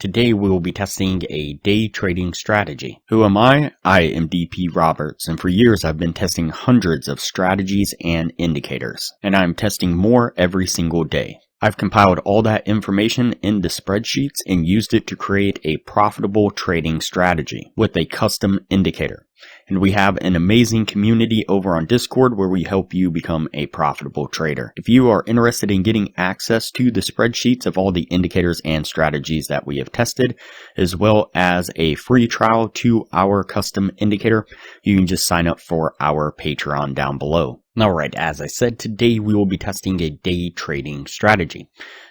Today we will be testing a day trading strategy. Who am I? I am DP Roberts, and for years I've been testing hundreds of strategies and indicators, and I'm testing more every single day. I've compiled all that information into spreadsheets and used it to create a profitable trading strategy with a custom indicator. And we have an amazing community over on Discord where we help you become a profitable trader. If you are interested in getting access to the spreadsheets of all the indicators and strategies that we have tested, as well as a free trial to our custom indicator, you can just sign up for our Patreon down below. Alright, as I said, today we will be testing a day trading strategy.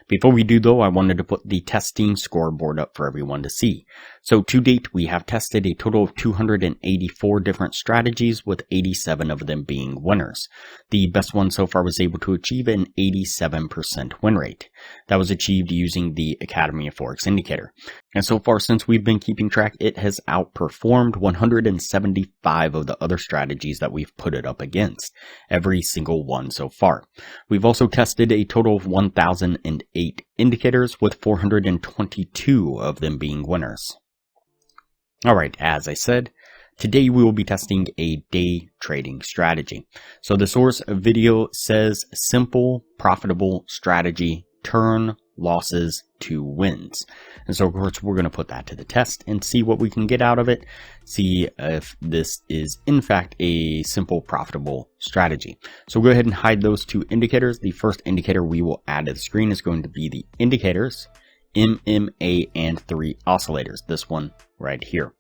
Before we do though, I wanted to put the testing scoreboard up for everyone to see. So to date, we have tested a total of 284 different strategies, with 87 of them being winners. The best one so far was able to achieve an 87% win rate. That was achieved using the Academy of Forex indicator. And so far, since we've been keeping track, it has outperformed 175 of the other strategies that we've put it up against. Every single one so far. We've also tested a total of 1,008 indicators, with 422 of them being winners. Alright, as I said, today we will be testing a day trading strategy. So the source of video says simple, profitable strategy, turn losses to wins. And so of course we're going to put that to the test and see what we can get out of it. See if this is in fact a simple, profitable strategy. So we'll go ahead and hide those two indicators. The first indicator we will add to the screen is going to be the indicators, MMA, and 3 oscillators. This one right here.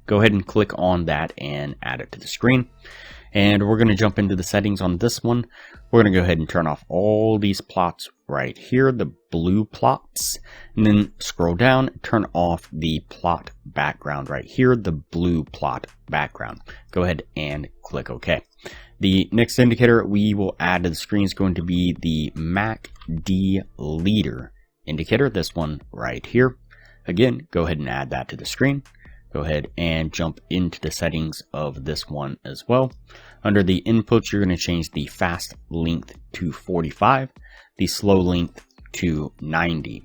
Go ahead and click on that and add it to the screen. And we're going to jump into the settings on this one. We're going to go ahead and turn off all these plots right here, the blue plots, and then scroll down, turn off the plot background right here, the blue plot background. Go ahead and click OK. The next indicator we will add to the screen is going to be the MACD leader indicator, this one right here. Again, go ahead and add that to the screen. Go ahead and jump into the settings of this one as well. Under the inputs, you're going to change the fast length to 45, the slow length to 90.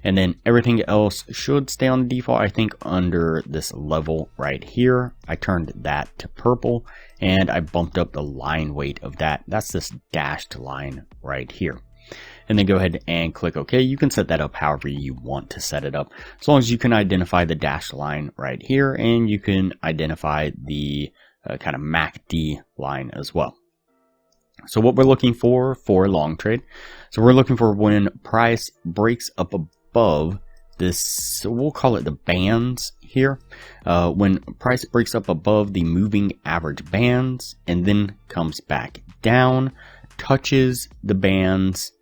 And then everything else should stay on default. I think under this level right here, I turned that to purple and I bumped up the line weight of that. That's this dashed line right here. And then go ahead and click OK. You can set that up however you want to set it up, as long as you can identify the dashed line right here, and you can identify the kind of MACD line as well. So what we're looking for a long trade, so we're looking for when price breaks up above this, so we'll call it the bands here. When price breaks up above the moving average bands and then comes back down, touches the bands,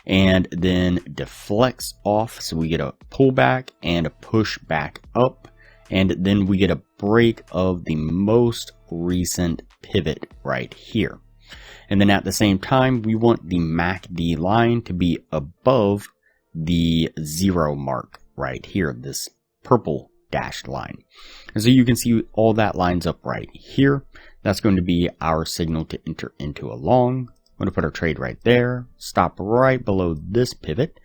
and then deflects off, so we get a pullback and a push back up, and then we get a break of the most recent pivot right here. And then at the same time, we want the MACD line to be above the 0 mark right here, this purple dashed line. And so you can see all that lines up right here. That's going to be our signal to enter into a long. I'm going to put our trade right there, stop right below this pivot,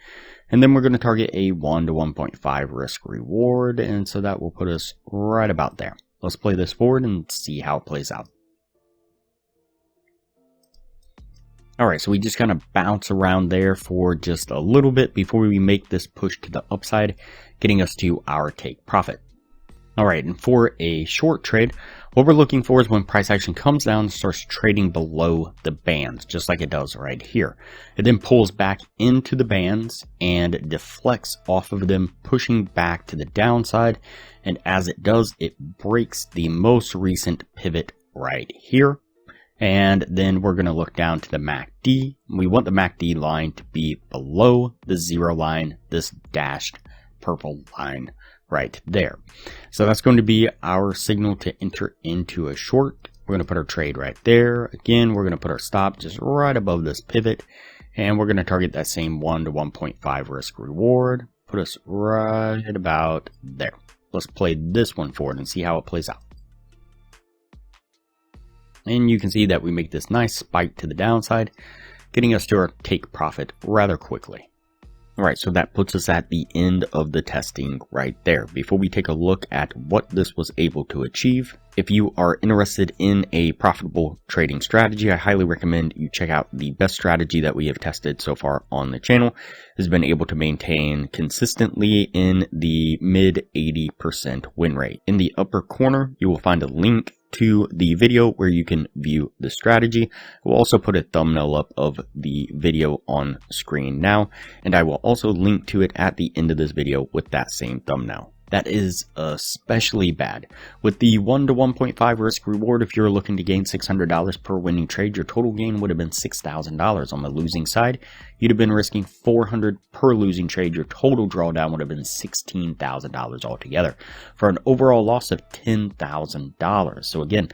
and then we're going to target a 1 to 1.5 risk reward, and so that will put us right about there. Let's play this forward and see how it plays out. Alright, so we just kind of bounce around there for just a little bit before we make this push to the upside, getting us to our take profit. Alright, and for a short trade, what we're looking for is when price action comes down and starts trading below the bands, just like it does right here. It then pulls back into the bands and deflects off of them, pushing back to the downside. And as it does, it breaks the most recent pivot right here. And then we're going to look down to the MACD. We want the MACD line to be below the 0 line, this dashed purple line right there. So that's going to be our signal to enter into a short. We're going to put our trade right there. Again, we're going to put our stop just right above this pivot, and we're going to target that same 1 to 1.5 risk reward. Put us right about there. Let's play this one forward and see how it plays out. And you can see that we make this nice spike to the downside, getting us to our take profit rather quickly. Alright, so that puts us at the end of the testing right there. Before we take a look at what this was able to achieve, if you are interested in a profitable trading strategy, I highly recommend you check out the best strategy that we have tested so far on the channel. It has been able to maintain consistently in the mid 80% win rate. In the upper corner, you will find a link to the video where you can view the strategy. We'll also put a thumbnail up of the video on screen now, and I will also link to it at the end of this video with that same thumbnail. That is especially bad. With the 1 to 1.5 risk reward, if you're looking to gain $600 per winning trade, your total gain would have been $6,000. On the losing side, you'd have been risking $400 per losing trade. Your total drawdown would have been $16,000 altogether for an overall loss of $10,000. So again,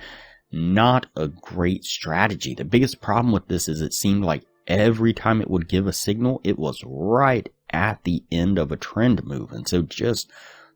not a great strategy. The biggest problem with this is it seemed like every time it would give a signal, it was right at the end of a trend move. And so just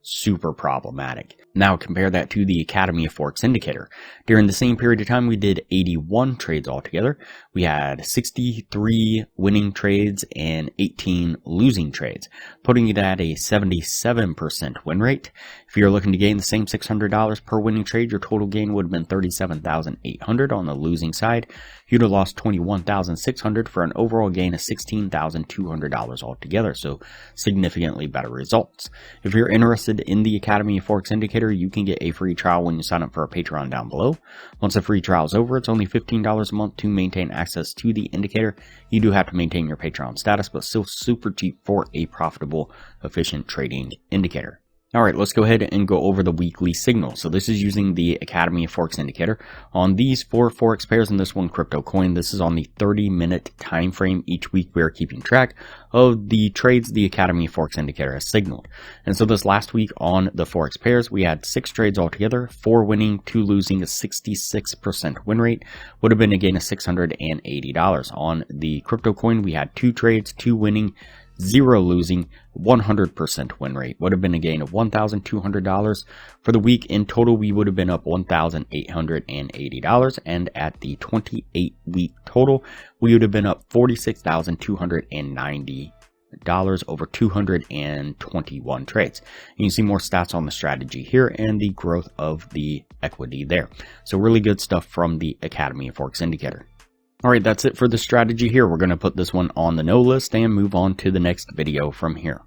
super problematic. Now compare that to the Academy of Forex indicator. During the same period of time, we did 81 trades altogether. We had 63 winning trades and 18 losing trades, putting it at a 77% win rate. If you're looking to gain the same $600 per winning trade, your total gain would have been $37,800. On the losing side, you'd have lost $21,600 for an overall gain of $16,200 altogether. So significantly better results. If you're interested in the Academy of Forex indicator, you can get a free trial when you sign up for our Patreon down below. Once the free trial is over, it's only $15 a month to maintain access to the indicator. You do have to maintain your Patreon status, but still super cheap for a profitable, efficient trading indicator. Alright, let's go ahead and go over the weekly signal. So this is using the Academy of Forex indicator. On these 4 Forex pairs and this one crypto coin, this is on the 30-minute time frame. Each week we are keeping track of the trades the Academy of Forex indicator has signaled. And so this last week on the Forex pairs, we had 6 trades altogether, 4 winning, 2 losing, a 66% win rate. Would have been a gain of $680. On the crypto coin, we had 2 trades, 2 winning, 0 losing, 100% win rate. Would have been a gain of $1,200. For the week in total, we would have been up $1,880. And at the 28-week total, we would have been up $46,290 over 221 trades. You can see more stats on the strategy here and the growth of the equity there. So really good stuff from the Academy of Forex indicator. Alright, that's it for the strategy here. We're going to put this one on the no list and move on to the next video from here.